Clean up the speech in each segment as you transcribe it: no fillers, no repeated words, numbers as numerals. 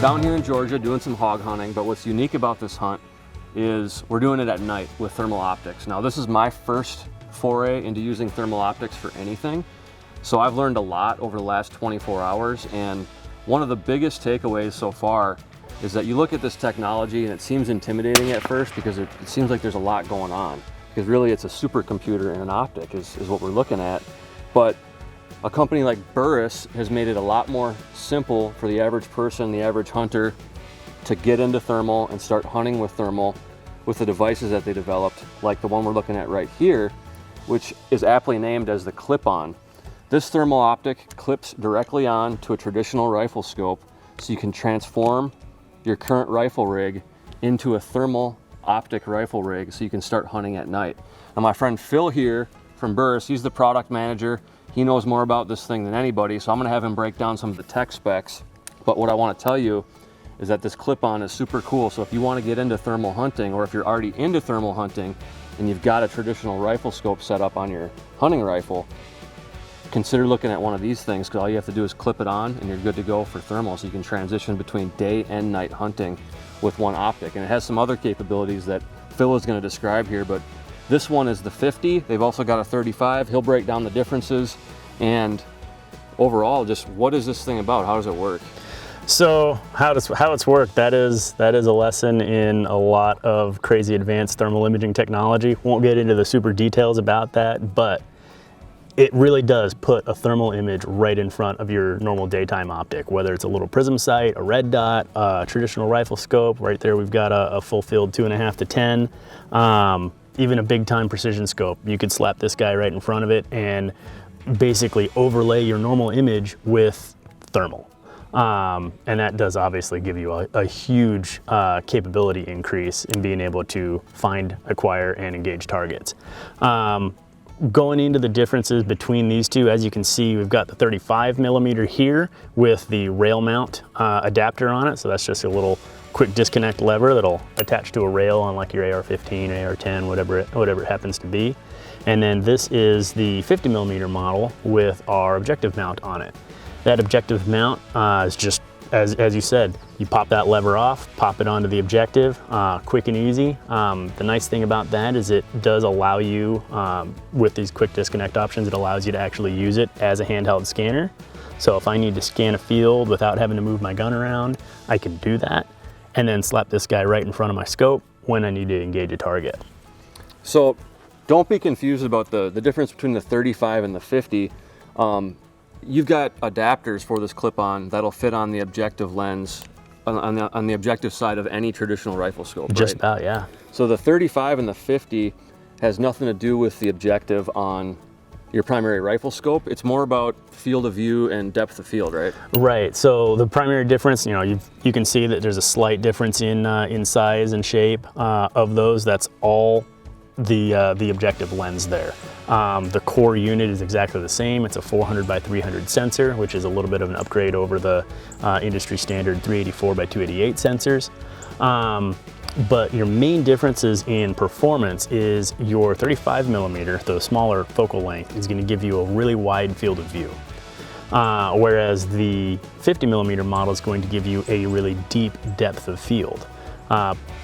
we're down here in Georgia doing some hog hunting, but what's unique about this hunt is we're doing it at night with thermal optics. Now this is my first foray into using thermal optics for anything, so I've learned a lot over the last 24 hours, and one of the biggest takeaways so far is that you look at this technology and it seems intimidating at first because it seems like there's a lot going on, because really it's a supercomputer and an optic is what we're looking at. But a company like Burris has made it a lot more simple for the average person, the average hunter, to get into thermal and start hunting with thermal with the devices that they developed, like the one we're looking at right here, which is aptly named as the ClipOn. This thermal optic clips directly on to a traditional rifle scope, so you can transform your current rifle rig into a thermal optic rifle rig so you can start hunting at night. Now my friend Phil here from Burris, he's the product manager. He knows more about this thing than anybody, so I'm gonna have him break down some of the tech specs. But what I wanna tell you is that this clip-on is super cool. So if you wanna get into thermal hunting, or if you're already into thermal hunting and you've got a traditional rifle scope set up on your hunting rifle, consider looking at one of these things, because all you have to do is clip it on and you're good to go for thermal, so you can transition between day and night hunting with one optic. And it has some other capabilities that Phil is going to describe here, but this one is the 50. They've also got a 35. He'll break down the differences, and overall, just what is this thing about? How does it work? So how it's worked, that is a lesson in a lot of crazy advanced thermal imaging technology. Won't get into the super details about that, but it really does put a thermal image right in front of your normal daytime optic, whether it's a little prism sight, a red dot, a traditional rifle scope. Right there we've got a full field 2.5 to 10, even a big time precision scope. You could slap this guy right in front of it and basically overlay your normal image with thermal. And that does obviously give you a huge capability increase in being able to find, acquire, and engage targets. Going into the differences between these two, as you can see, we've got the 35mm here with the rail mount adapter on it. So that's just a little quick disconnect lever that'll attach to a rail on like your AR-15, AR-10, whatever it happens to be. And then this is the 50mm model with our objective mount on it. That objective mount is just, as you said, you pop that lever off, pop it onto the objective, quick and easy. The nice thing about that is it does allow you, with these quick disconnect options, it allows you to actually use it as a handheld scanner. So if I need to scan a field without having to move my gun around, I can do that, and then slap this guy right in front of my scope when I need to engage a target. So don't be confused about the difference between the 35 and the 50. You've got adapters for this clip-on that'll fit on the objective lens, on the objective side of any traditional rifle scope, Just right? about, yeah. So the 35 and the 50 has nothing to do with the objective on your primary rifle scope. It's more about field of view and depth of field, right? Right, so the primary difference, you know, you can see that there's a slight difference in size and shape of those. That's all the objective lens there. The core unit is exactly the same. It's a 400 by 300 sensor, which is a little bit of an upgrade over the industry standard 384 by 288 sensors. But your main differences in performance is your 35mm, the smaller focal length, is going to give you a really wide field of view. Whereas the 50mm model is going to give you a really deep depth of field.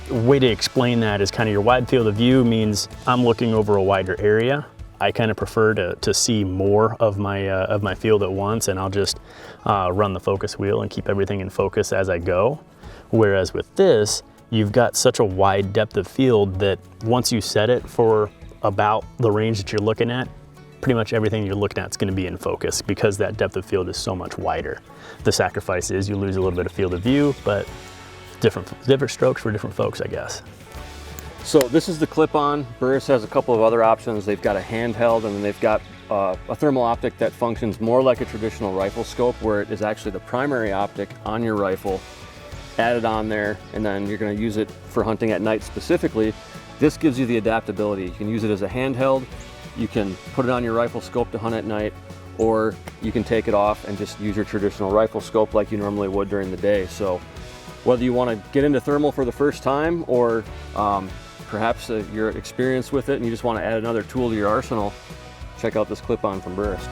Way to explain that is kind of your wide field of view means I'm looking over a wider area. I kind of prefer to see more of my field at once, and I'll just run the focus wheel and keep everything in focus as I go. Whereas with this, you've got such a wide depth of field that once you set it for about the range that you're looking at, pretty much everything you're looking at is going to be in focus because that depth of field is so much wider. The sacrifice is you lose a little bit of field of view, but different strokes for different folks, I guess. So this is the clip-on. Burris has a couple of other options. They've got a handheld, and then they've got a thermal optic that functions more like a traditional rifle scope, where it is actually the primary optic on your rifle, added on there, and then you're going to use it for hunting at night specifically. This gives you the adaptability. You can use it as a handheld, you can put it on your rifle scope to hunt at night, or you can take it off and just use your traditional rifle scope like you normally would during the day. So whether you want to get into thermal for the first time, or perhaps you're experienced with it and you just want to add another tool to your arsenal, check out this clip-on from Burris.